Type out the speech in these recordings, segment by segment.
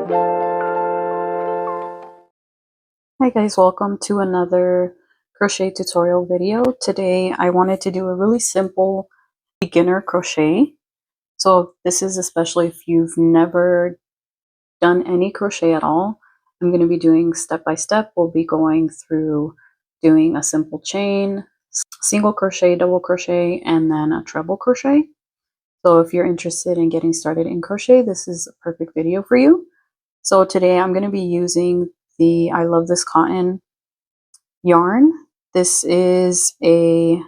Hi guys, welcome to another crochet tutorial video. Today I wanted to do a really simple beginner crochet. So this is especially if you've never done any crochet at all. I'm going to be doing step by step. We'll be going through doing a simple chain, single crochet, double crochet, and then a treble crochet. So if you're interested in getting started in crochet, this is a perfect video for you. So today I'm going to be using the I Love This Cotton yarn. This is a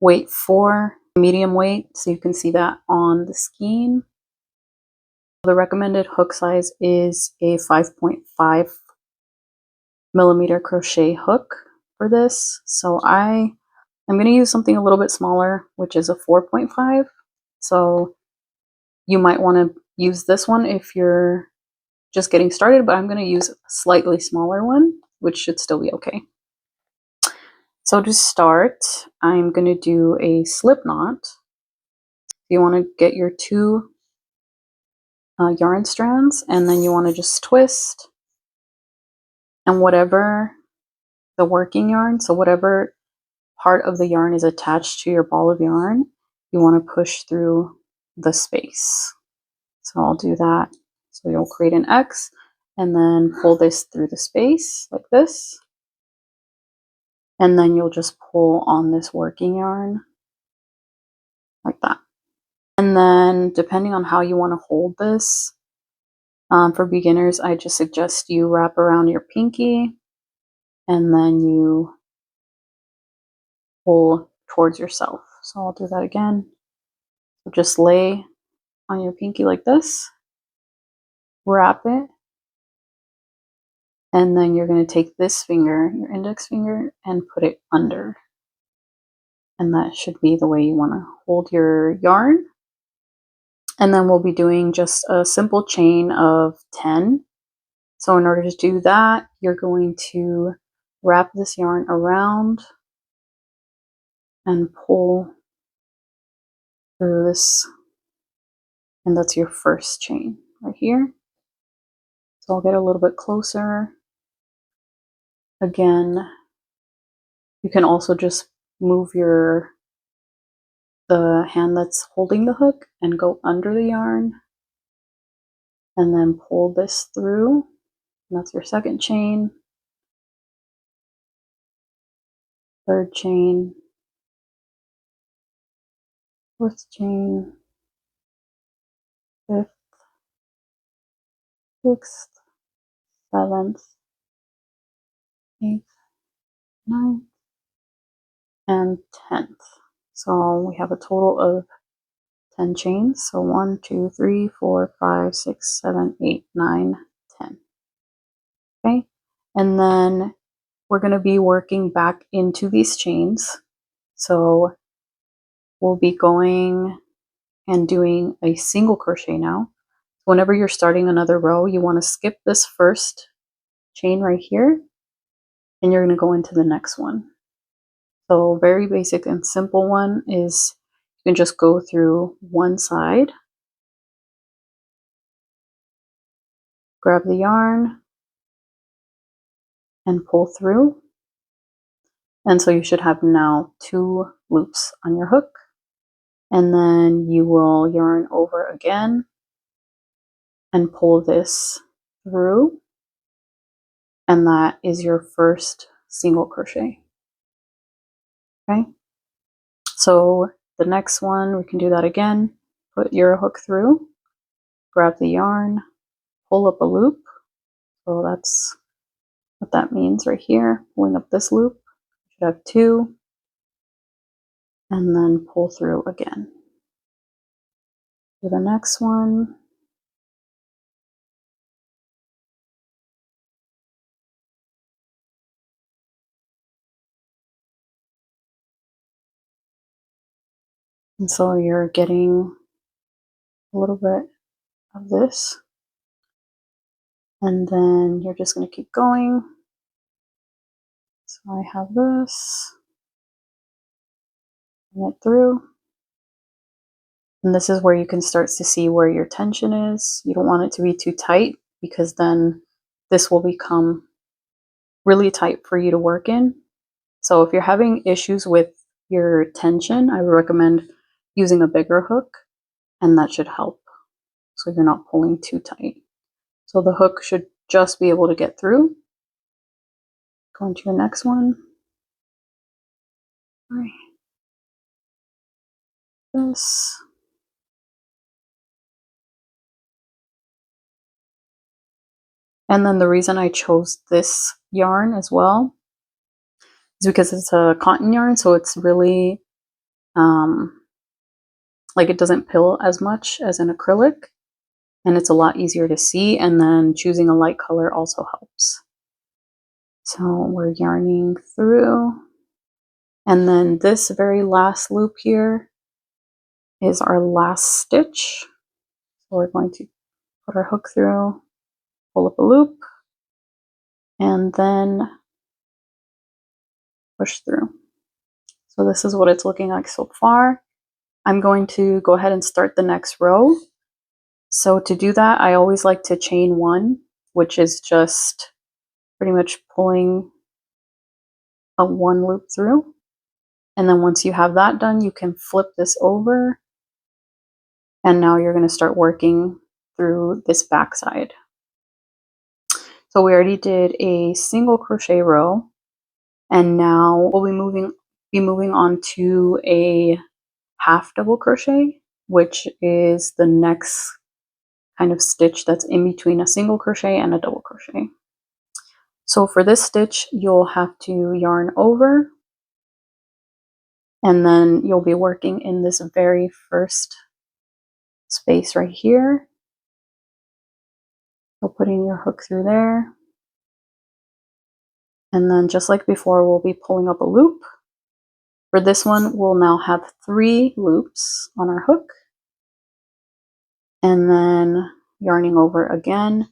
weight 4, medium weight, so you can see that on the skein. The recommended hook size is a 5.5 millimeter crochet hook for this. So I'm going to use something a little bit smaller, which is a 4.5. So you might want to use this one if you're just getting started, but I'm going to use a slightly smaller one, which should still be okay. So to start, I'm going to do a slip knot. You want to get your two yarn strands, and then you want to just twist, and whatever the working yarn, so whatever part of the yarn is attached to your ball of yarn, you want to push through the space. So I'll do that. So you'll create an X and then pull this through the space like this. And then you'll just pull on this working yarn like that. And then depending on how you want to hold this, for beginners, I just suggest you wrap around your pinky and then you pull towards yourself. So I'll do that again. So just lay on your pinky like this, wrap it, and then you're going to take this finger, your index finger, and put it under. And that should be the way you want to hold your yarn. And then we'll be doing just a simple chain of 10. So in order to do that, you're going to wrap this yarn around and pull through this, and that's your first chain right here. So I'll get a little bit closer. Again, you can also just move the hand that's holding the hook and go under the yarn and then pull this through. And that's your second chain, third chain, fourth chain, fifth, sixth, seventh, eighth, ninth, and 10th. So we have a total of 10 chains. So 1, 2, 3, 4, 5, 6, 7, 8, 9, 10. Okay. And then we're going to be working back into these chains. So we'll be going and doing a single crochet now. Whenever you're starting another row, you want to skip this first chain right here, and you're going to go into the next one. So very basic and simple one is you can just go through one side, grab the yarn, and pull through. And so you should have now 2 loops on your hook. And then you will yarn over again and pull this through. And that is your first single crochet. Okay. So the next one, we can do that again. Put your hook through, grab the yarn, pull up a loop. So that's what that means right here, pulling up this loop. You should have 2, and then pull through again. Do the next one. And so you're getting a little bit of this, and then you're just going to keep going. So I have this, bring it through, And this is where you can start to see where your tension is. You don't want it to be too tight because then this will become really tight for you to work in. So if you're having issues with your tension, I would recommend using a bigger hook, and that should help. So you're not pulling too tight. So the hook should just be able to get through. Go into your next one. All right. This. And then the reason I chose this yarn as well is because it's a cotton yarn, so it's really like it doesn't pill as much as an acrylic, and it's a lot easier to see, and then choosing a light color also helps. So we're yarning through, and then this very last loop here is our last stitch. So we're going to put our hook through, pull up a loop, and then push through. So this is what it's looking like so far. I'm going to go ahead and start the next row. So to do that, I always like to chain one, which is just pretty much pulling a one loop through. And then once you have that done, you can flip this over. And now you're going to start working through this back side. So we already did a single crochet row, and now we'll be moving on to a half double crochet, which is the next kind of stitch that's in between a single crochet and a double crochet. So for this stitch, you'll have to yarn over, and then you'll be working in this very first space right here. So putting your hook through there. And then just like before, we'll be pulling up a loop. For this one, we'll now have 3 loops on our hook. And then yarning over again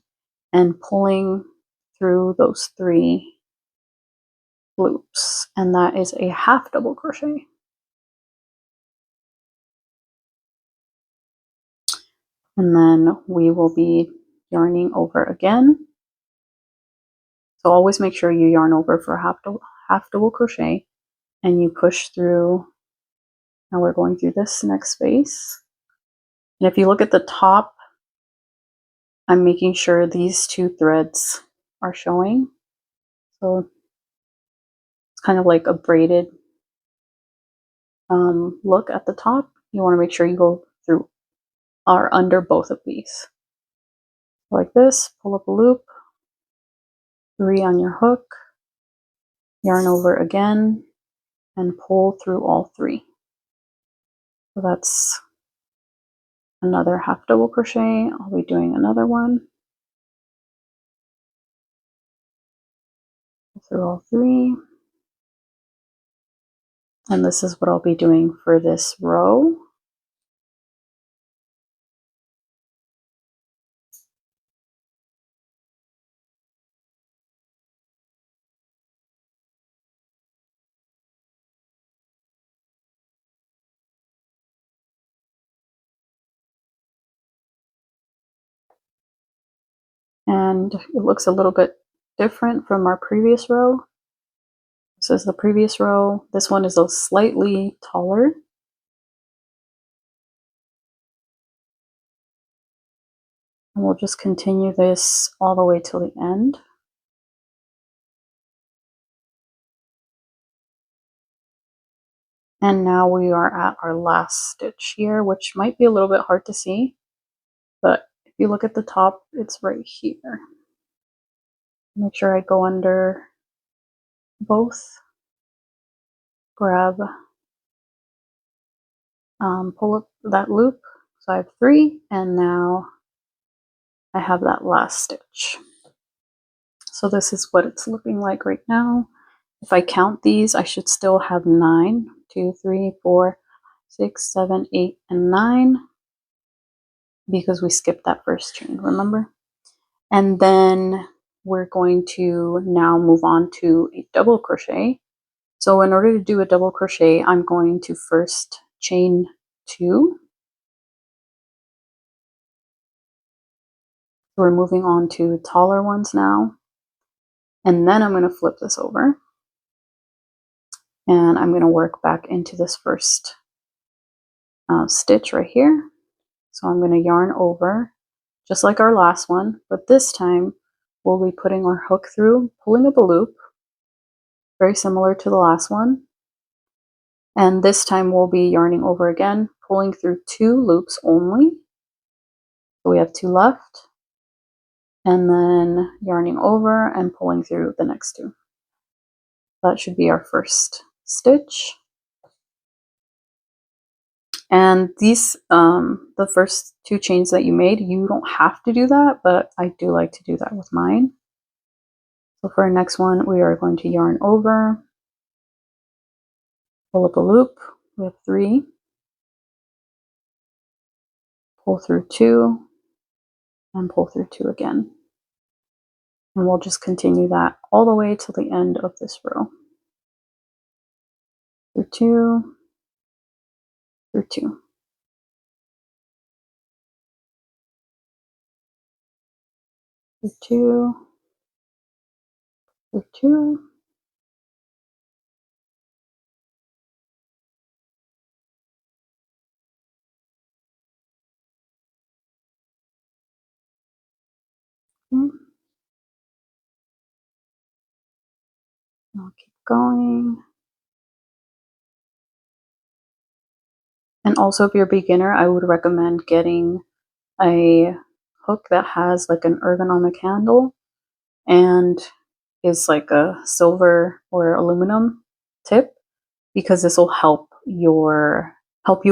and pulling through those 3 loops. And that is a half double crochet. And then we will be yarning over again. So always make sure you yarn over for half double crochet and you push through. Now we're going through this next space. And if you look at the top, I'm making sure these 2 threads are showing. So it's kind of like a braided look at the top. You want to make sure you go through or under both of these. Like this, pull up a loop, 3 on your hook, yarn over again, and pull through all 3. So that's another half double crochet. I'll be doing another one. Through all 3. And this is what I'll be doing for this row. And it looks a little bit different from our previous row. This is the previous row. This one is a slightly taller. And we'll just continue this all the way till the end. And now we are at our last stitch here, which might be a little bit hard to see, but if you look at the top, it's right here. Make sure I go under both, grab, pull up that loop. So I have 3, and now I have that last stitch. So this is what it's looking like right now. If I count these, I should still have 9. 2, 3, 4, 6, 7, 8, and 9, because we skipped that first chain, remember? And then we're going to now move on to a double crochet. So in order to do a double crochet, I'm going to first chain 2, We're moving on to taller ones now. And then I'm going to flip this over. And I'm going to work back into this first stitch right here. So I'm going to yarn over, just like our last one, but this time we'll be putting our hook through, pulling up a loop, very similar to the last one. And this time we'll be yarning over again, pulling through 2 loops only. So we have 2 left, and then yarning over and pulling through the next 2. That should be our first stitch. And these, the first 2 chains that you made, you don't have to do that, but I do like to do that with mine. So for our next one, we are going to yarn over, pull up a loop, we have 3, pull through 2, and pull through 2 again. And we'll just continue that all the way till the end of this row. Through 2, through 2. Through 2, through 2. I'll keep going. And also, if you're a beginner, I would recommend getting a hook that has like an ergonomic handle and is like a silver or aluminum tip, because this will help you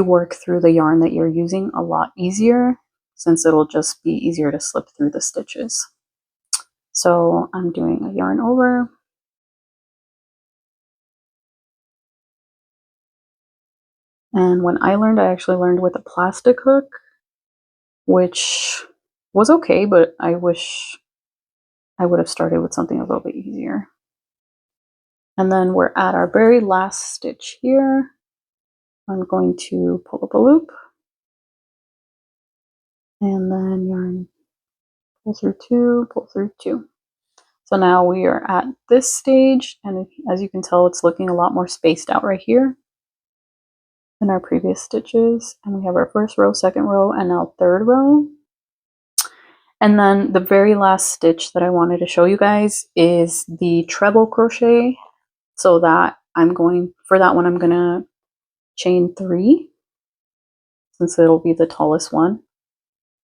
work through the yarn that you're using a lot easier, since it'll just be easier to slip through the stitches. So I'm doing a yarn over, and when I actually learned with a plastic hook, which was okay, but I wish I would have started with something a little bit easier. And then we're at our very last stitch here. I'm going to pull up a loop and then yarn, pull through 2, pull through 2. So now we are at this stage, and as you can tell, it's looking a lot more spaced out right here than our previous stitches. And we have our first row, second row, and now third row. And then the very last stitch that I wanted to show you guys is the treble crochet. So that for that one, I'm gonna chain 3, since it'll be the tallest one,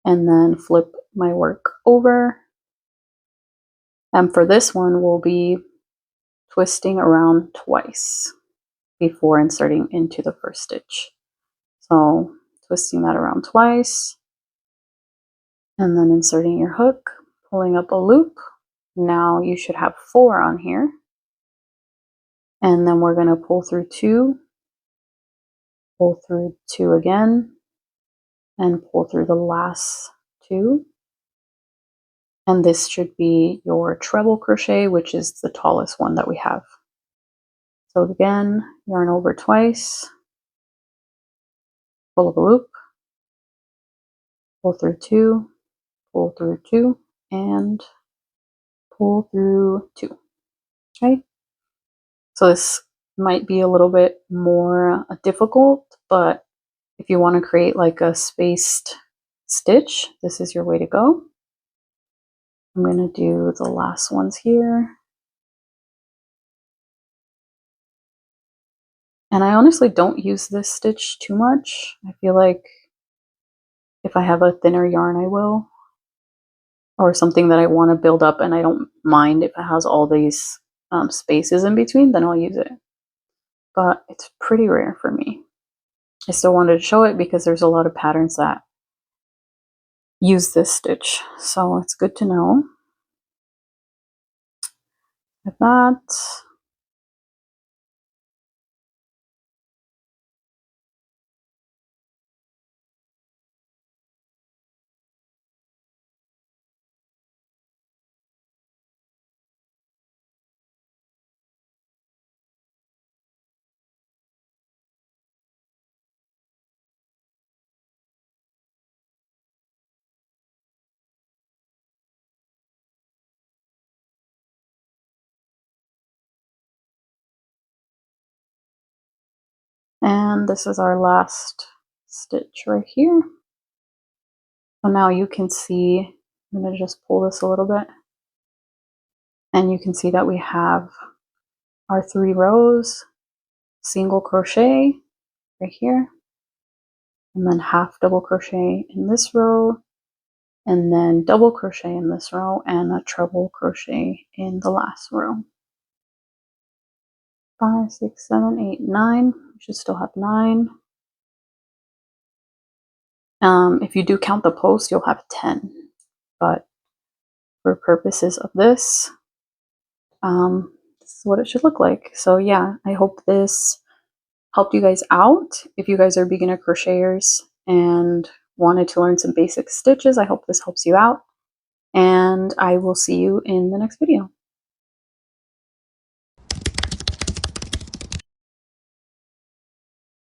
and then flip my work over. And for this one, we'll be twisting around twice before inserting into the first stitch. So twisting that around twice, and then inserting your hook, pulling up a loop. Now you should have 4 on here. And then we're going to pull through 2, pull through 2 again, and pull through the last 2. And this should be your treble crochet, which is the tallest one that we have. So again, yarn over twice, pull up a loop, pull through 2, pull through 2, and pull through 2. Okay, so this might be a little bit more difficult, but if you want to create like a spaced stitch, this is your way to go. I'm going to do the last ones here. And I honestly don't use this stitch too much. I feel like if I have a thinner yarn, I will. Or something that I want to build up and I don't mind if it has all these spaces in between, then I'll use it. But it's pretty rare for me. I still wanted to show it because there's a lot of patterns that use this stitch. So it's good to know. Like that. And this is our last stitch right here. So now you can see, I'm going to just pull this a little bit, and you can see that we have our 3 rows, single crochet right here, and then half double crochet in this row, and then double crochet in this row, and a treble crochet in the last row. 5, 6, 7, 8, 9. We should still have 9. If you do count the post, you'll have 10. But for purposes of this, this is what it should look like. So yeah, I hope this helped you guys out. If you guys are beginner crocheters and wanted to learn some basic stitches, I hope this helps you out. And I will see you in the next video.